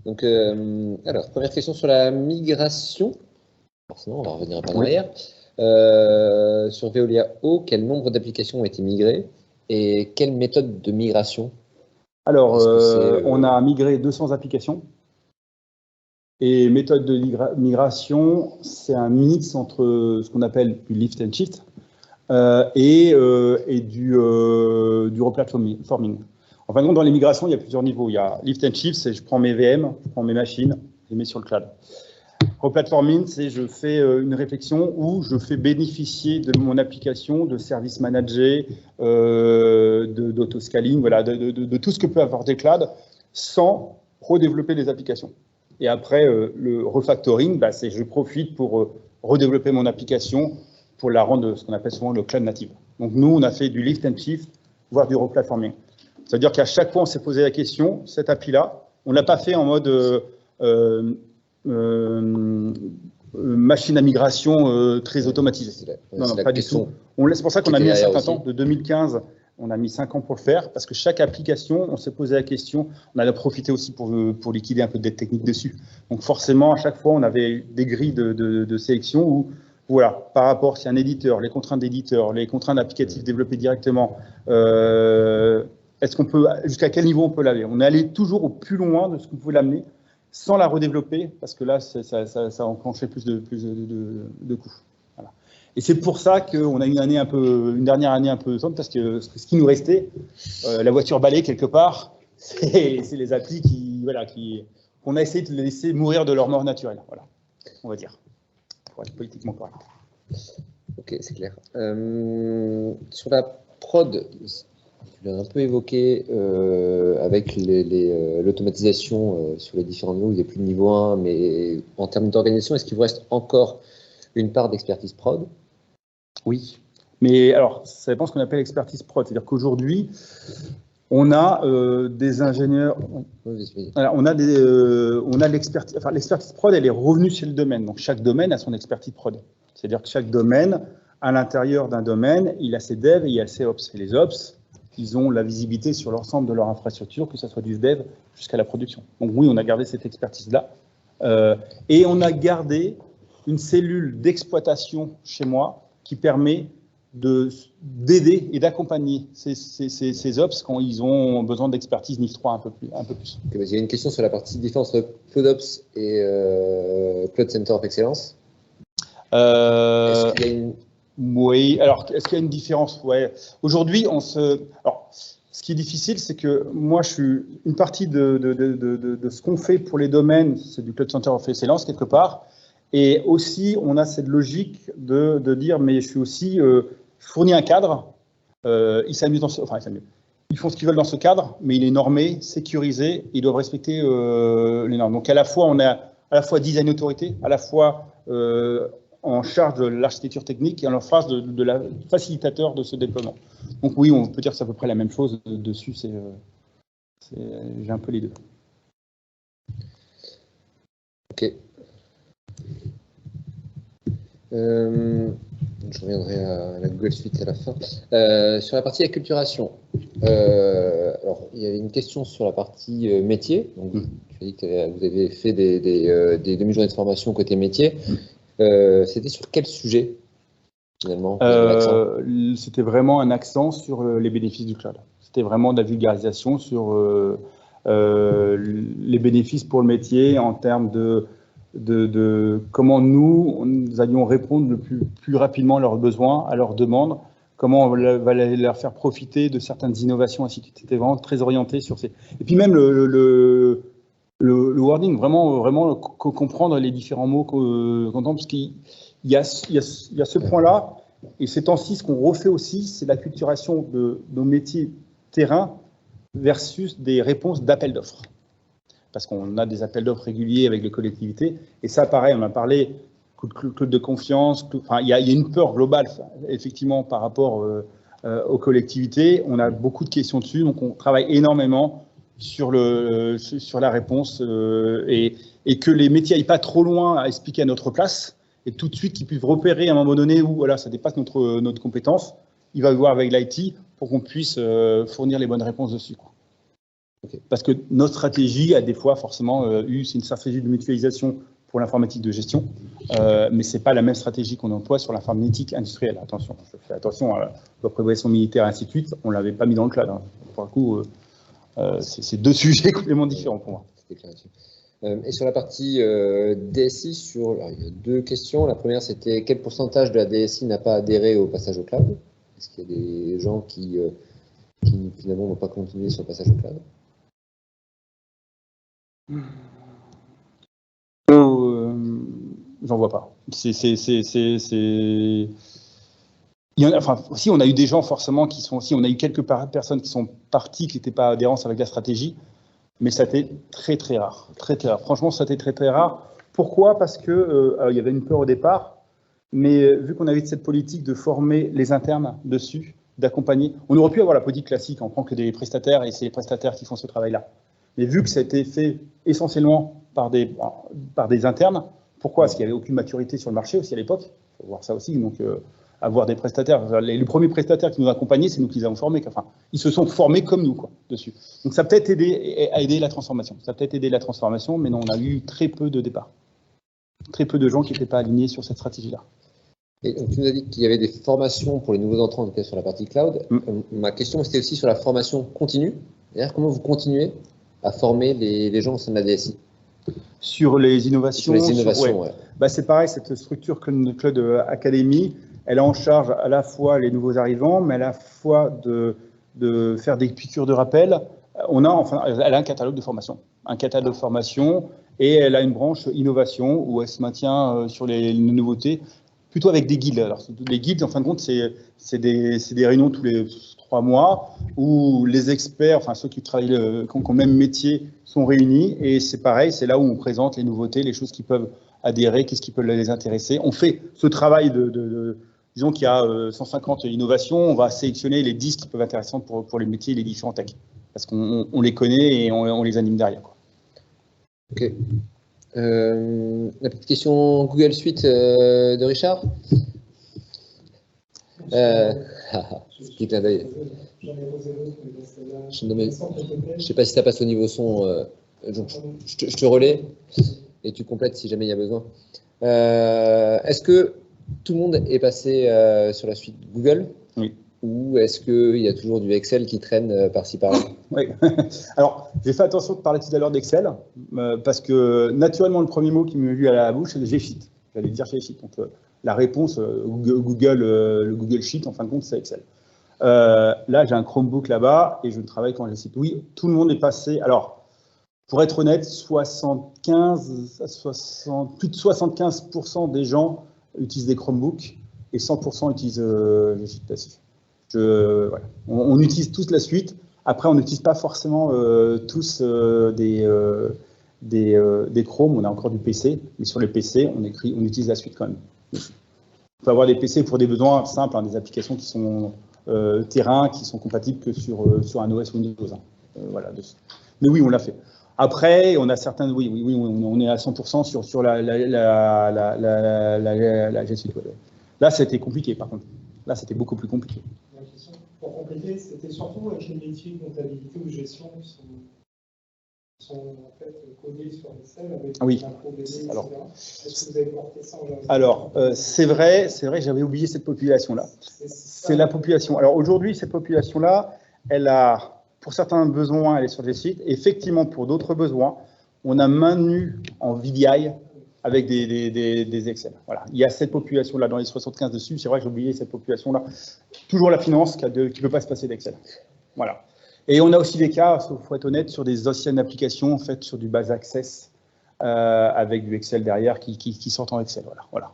S3: Donc, alors, première question sur la migration. Forcément, on va revenir un peu en arrière. Sur Veolia O, quel nombre d'applications ont été migrées et quelle méthode de migration?
S1: Alors, on a migré 200 applications. Et méthode de migration, c'est un mix entre ce qu'on appelle du lift and shift et du replatforming. En fin de compte, dans les migrations, il y a plusieurs niveaux. Il y a lift and shift, c'est je prends mes VM, je prends mes machines, je les mets sur le cloud. Replatforming, c'est je fais une réflexion où je fais bénéficier de mon application, de services managés, d'autoscaling, voilà, de tout ce que peut apporter le cloud, sans redévelopper les applications. Et après, le refactoring, c'est je profite pour redévelopper mon application pour la rendre ce qu'on appelle souvent le cloud native. Donc nous, on a fait du lift and shift, voire du replatforming. C'est-à-dire qu'à chaque fois, on s'est posé la question, cette appli-là, on ne l'a pas fait en mode machine à migration très automatisée. Non, pas du tout. C'est pour ça qu'on a mis un certain temps, de 2015, on a mis 5 ans pour le faire, parce que chaque application, on s'est posé la question, on en a profité aussi pour liquider un peu de dette technique dessus. Donc forcément, à chaque fois, on avait des grilles de sélection où, voilà, par rapport, si un éditeur, les contraintes d'éditeur, les contraintes applicatifs développées directement, est-ce qu'on peut, jusqu'à quel niveau on peut l'aller? On est allé toujours au plus loin de ce qu'on pouvait l'amener, sans la redévelopper, parce que là, ça enclenchait plus de coûts. Voilà. Et c'est pour ça qu'on a une dernière année un peu sombre, parce que ce qui nous restait, la voiture balai quelque part, c'est les applis qu'on a essayé de laisser mourir de leur mort naturelle, voilà, on va dire, pour être politiquement correct.
S3: Ok, c'est clair. Sur la prod, tu l'as un peu évoqué avec l'automatisation sur les différents niveaux. Il n'y a plus de niveau 1, mais en termes d'organisation, est-ce qu'il vous reste encore une part d'expertise prod?
S1: Oui, mais alors, ça dépend de ce qu'on appelle expertise prod. C'est-à-dire qu'aujourd'hui, on a des ingénieurs, on a l'expertise, enfin l'expertise prod, elle est revenue chez le domaine. Donc chaque domaine a son expertise prod. C'est-à-dire que chaque domaine, à l'intérieur d'un domaine, il a ses devs et il a ses ops. Et les ops, ils ont la visibilité sur l'ensemble de leur infrastructure, que ce soit du dev jusqu'à la production. Donc oui, on a gardé cette expertise-là. Et on a gardé une cellule d'exploitation chez moi qui permet d'aider et d'accompagner ces ops quand ils ont besoin d'expertise NIF 3 un peu plus.
S3: Okay, il y a une question sur la partie différence entre CloudOps et Cloud Center of Excellence. Est-ce qu'il y a une...
S1: Oui, alors est-ce qu'il y a une différence? Ouais. Aujourd'hui, alors, ce qui est difficile, c'est que moi, une partie de ce qu'on fait pour les domaines, c'est du Cloud Center of Excellence quelque part. Et aussi, on a cette logique de dire, mais je suis aussi fourni un cadre, ils s'amusent ils font ce qu'ils veulent dans ce cadre, mais il est normé, sécurisé, ils doivent respecter les normes. Donc à la fois, on a à la fois design autorité, à la fois en charge de l'architecture technique et en face de la facilitateur de ce déploiement. Donc oui, on peut dire que c'est à peu près la même chose dessus, j'ai un peu les deux.
S3: Ok. Je reviendrai à la Google Suite à la fin. Sur la partie acculturation, alors il y avait une question sur la partie métier. Donc, tu as dit que vous avez fait des demi-journées de formation côté métier. C'était sur quel sujet finalement?
S1: C'était vraiment un accent sur les bénéfices du cloud. C'était vraiment de la vulgarisation sur les bénéfices pour le métier en termes de comment nous allions répondre le plus rapidement à leurs besoins, à leurs demandes, comment on va leur faire profiter de certaines innovations, ainsi de suite. C'était vraiment très orienté sur ces... Et puis même le wording, vraiment comprendre les différents mots qu'on entend, parce qu'il y a ce point-là, et ces temps-ci, ce qu'on refait aussi, c'est l'acculturation de nos métiers terrain versus des réponses d'appels d'offres. Parce qu'on a des appels d'offres réguliers avec les collectivités, et ça, pareil, on a parlé cloud de confiance, il y a une peur globale, effectivement, par rapport aux collectivités. On a beaucoup de questions dessus, donc on travaille énormément sur la réponse et que les métiers n'aillent pas trop loin à expliquer à notre place, et tout de suite qu'ils puissent repérer à un moment donné où voilà, ça dépasse notre compétence, il va y voir avec l'IT pour qu'on puisse fournir les bonnes réponses dessus, quoi. Okay. Parce que notre stratégie a des fois forcément c'est une stratégie de mutualisation pour l'informatique de gestion, mais ce n'est pas la même stratégie qu'on emploie sur l'informatique industrielle. Attention, je fais attention à la prévoyation militaire et ainsi de suite, on ne l'avait pas mis dans le cloud. Hein. Pour le coup, c'est deux sujets complètement différents pour moi.
S3: C'était clair là-dessus. Et sur la partie DSI, alors, il y a deux questions. La première, c'était quel pourcentage de la DSI n'a pas adhéré au passage au cloud? Est-ce qu'il y a des gens qui finalement n'ont pas continué sur le passage au cloud?
S1: J'en vois pas. Il y en a, enfin, si on a eu des gens forcément qui sont, si on a eu quelques personnes qui sont parties, qui n'étaient pas adhérentes avec la stratégie, mais ça a été très très rare, très très rare. Franchement, ça a été très très rare. Pourquoi? Parce que il y avait une peur au départ, mais vu qu'on avait cette politique de former les internes dessus, d'accompagner, on aurait pu avoir la politique classique, on prend que des prestataires et c'est les prestataires qui font ce travail-là. Mais vu que ça a été fait essentiellement par des internes, pourquoi? Parce qu'il n'y avait aucune maturité sur le marché aussi à l'époque. Il faut voir ça aussi. Donc, avoir des prestataires, les premiers prestataires qui nous accompagnaient, c'est nous qui les avons formés. Enfin, ils se sont formés comme nous, quoi, dessus. Donc, ça a peut-être aidé à aider la transformation. Ça a peut-être aidé la transformation, mais non, on a eu très peu de départs. Très peu de gens qui n'étaient pas alignés sur cette stratégie-là.
S3: Et donc, tu nous as dit qu'il y avait des formations pour les nouveaux entrants, en tout cas sur la partie cloud. Ma question, c'était aussi sur la formation continue. C'est-à-dire, comment vous continuez à former les gens au sein de la DSI?
S1: Sur les innovations.
S3: Sur les innovations, ouais.
S1: Bah, c'est pareil, cette structure Cloud Academy, elle a en charge à la fois les nouveaux arrivants, mais à la fois de faire des piqûres de rappel. Elle a un catalogue de formation. Et elle a une branche innovation où elle se maintient sur les nouveautés, plutôt avec des guildes. Alors, les guildes, en fin de compte, c'est des réunions tous les 3 mois où les experts, enfin ceux qui travaillent, qui ont le même métier, sont réunis. Et c'est pareil, c'est là où on présente les nouveautés, les choses qui peuvent adhérer, qu'est-ce qui peut les intéresser. On fait ce travail disons qu'il y a 150 innovations, on va sélectionner les 10 qui peuvent être intéressantes pour les métiers et les différents techs. Parce qu'on les connaît et on les anime derrière, quoi.
S3: Ok. La petite question Google Suite de Richard. Petit clin d'œil. Je ne sais pas si ça passe au niveau son. Je te relais et tu complètes si jamais il y a besoin. Est-ce que tout le monde est passé sur la suite Google?
S1: Oui.
S3: Ou est-ce qu'il y a toujours du Excel qui traîne par-ci par-là?
S1: Oui. Alors, j'ai fait attention de parler tout à l'heure d'Excel, parce que naturellement, le premier mot qui me vient à la bouche, c'est le G-Sheet. J'allais dire G-Sheet. Donc, la réponse, le Google Sheet, en fin de compte, c'est Excel. Là, j'ai un Chromebook là-bas et je travaille quand G-Sheet. Oui, tout le monde est passé. Alors, pour être honnête, plus de 75% des gens utilisent des Chromebooks et 100% utilisent G-Sheet passif. Voilà. On utilise tous la suite. Après, on n'utilise pas forcément tous des Chrome. On a encore du PC, mais sur les PC, on utilise la suite quand même. On peut avoir des PC pour des besoins simples, hein, des applications qui sont terrain, qui sont compatibles que sur un OS Windows. Voilà. Mais oui, on l'a fait. Après, on a certains. Oui, on est à 100% sur la G Suite. Là, c'était compliqué, par contre. Là, c'était beaucoup plus compliqué.
S2: La question, pour compléter, c'était surtout avec les métiers de comptabilité ou gestion qui sont en fait codés sur Excel avec
S1: oui.
S2: etc. Est-ce que vous avez porté ça en général?
S1: Alors, c'est vrai, j'avais oublié cette population-là. C'est la population. Alors aujourd'hui, cette population-là, elle a, pour certains besoins, elle est sur des sites. Effectivement, pour d'autres besoins, on a maintenu en VDI avec des Excel. Voilà. Il y a cette population-là dans les 75 dessus. C'est vrai que j'ai oublié cette population-là. Toujours la finance qui ne peut pas se passer d'Excel. Voilà. Et on a aussi des cas, il faut être honnête, sur des anciennes applications faites sur du base access avec du Excel derrière qui sortent en Excel. Voilà.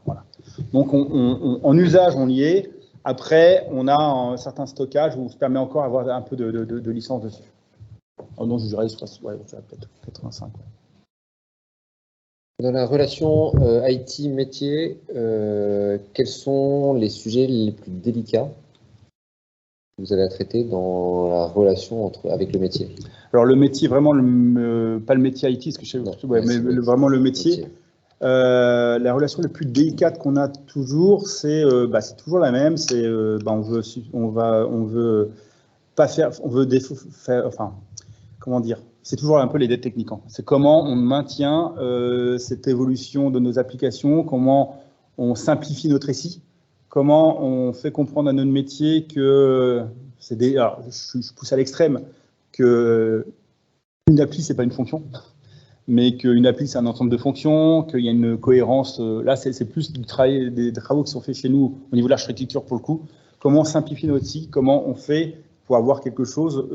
S1: Donc en usage, on y est. Après, on a un certain stockage où ça permet encore d'avoir un peu de licence dessus. Oh non, je dirais peut-être 85. Ouais.
S3: Dans la relation IT-métier, quels sont les sujets les plus délicats que vous avez à traiter dans la relation avec le métier? Alors le métier, vraiment, pas le métier IT, parce que je sais, mais vraiment le métier. La relation la plus délicate qu'on a toujours, c'est toujours la même. C'est on veut pas faire, comment dire. C'est toujours un peu les dettes techniques. C'est comment on maintient cette évolution de nos applications, comment on simplifie notre récit, comment on fait comprendre à notre métier que alors, je pousse à l'extrême, que une appli, c'est pas une fonction.
S1: mais qu'une appli, c'est un ensemble de fonctions, qu'il y a une cohérence. Là, c'est plus du travail, des travaux qui sont faits chez nous au niveau de l'architecture pour le coup. Comment on simplifie notre site, comment on fait pour avoir quelque chose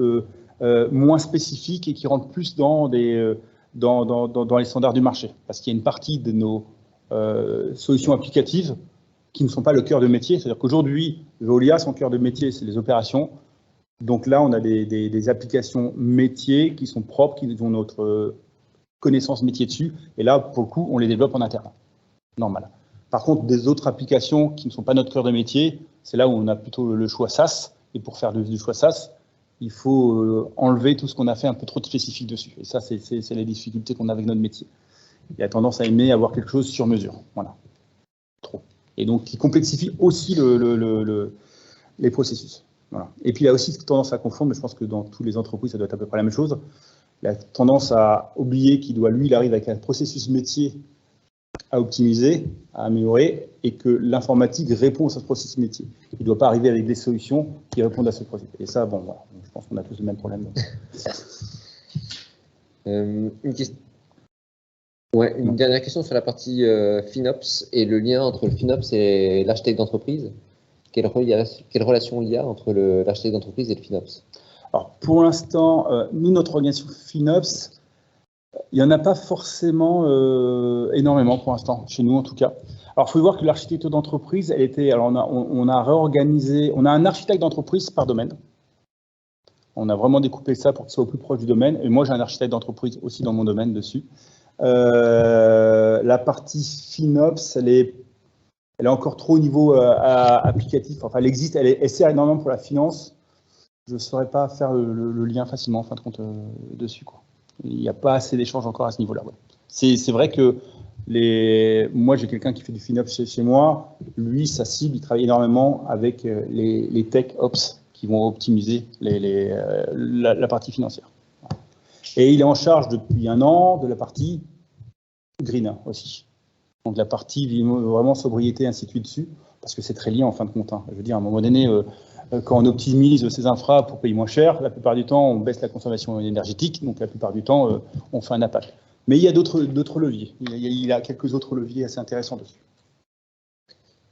S1: moins spécifique et qui rentre plus dans les standards du marché. Parce qu'il y a une partie de nos solutions applicatives qui ne sont pas le cœur de métier. C'est-à-dire qu'aujourd'hui, Veolia, son cœur de métier, c'est les opérations. Donc là, on a des applications métiers qui sont propres, qui ont notre connaissance métier dessus. Et là, pour le coup, on les développe en interne. Normal. Par contre, des autres applications qui ne sont pas notre cœur de métier, c'est là où on a plutôt le choix SaaS. Et pour faire du choix SaaS, il faut enlever tout ce qu'on a fait un peu trop de spécifique dessus. Et ça, c'est la difficulté qu'on a avec notre métier. Il a tendance à aimer avoir quelque chose sur mesure. Voilà. Trop. Et donc, qui complexifie aussi les processus. Voilà. Et puis, il a aussi tendance à confondre, mais je pense que dans toutes les entreprises, ça doit être à peu près la même chose. Il a tendance à oublier qu'il doit, lui, il arrive avec un processus métier à optimiser, à améliorer, et que l'informatique répond à ce processus métier. Il ne doit pas arriver avec des solutions qui répondent à ce processus. Et ça, bon, voilà. Je pense qu'on a tous le même problème.
S3: Une question. Ouais, une dernière question sur la partie FinOps et le lien entre le FinOps et l'architecte d'entreprise. Quelle relation il y a entre l'architecte d'entreprise et le FinOps?
S1: Alors, pour l'instant, nous, notre organisation FinOps, il n'y en a pas forcément énormément pour l'instant, chez nous en tout cas. Alors, il faut voir que l'architecture d'entreprise, elle était. Alors, on a réorganisé. On a un architecte d'entreprise par domaine. On a vraiment découpé ça pour qu'il soit au plus proche du domaine. Et moi, j'ai un architecte d'entreprise aussi dans mon domaine dessus. La partie FinOps, elle est encore trop au niveau applicatif. Enfin, elle existe, elle sert énormément pour la finance. Je ne saurais pas faire le lien facilement, en fin de compte, dessus, quoi. Il n'y a pas assez d'échanges encore à ce niveau-là. Ouais. C'est vrai que moi, j'ai quelqu'un qui fait du FinOps chez moi. Lui, sa cible, il travaille énormément avec les tech ops qui vont optimiser la partie financière. Et il est en charge depuis un an de la partie green aussi. Donc la partie vraiment sobriété, ainsi de suite dessus, parce que c'est très lié en fin de compte. Hein. Je veux dire, à un moment donné, quand on optimise ses infras pour payer moins cher, la plupart du temps, on baisse la consommation énergétique, donc la plupart du temps, on fait un impact. Mais il y a d'autres leviers. Il y a quelques autres leviers assez intéressants dessus.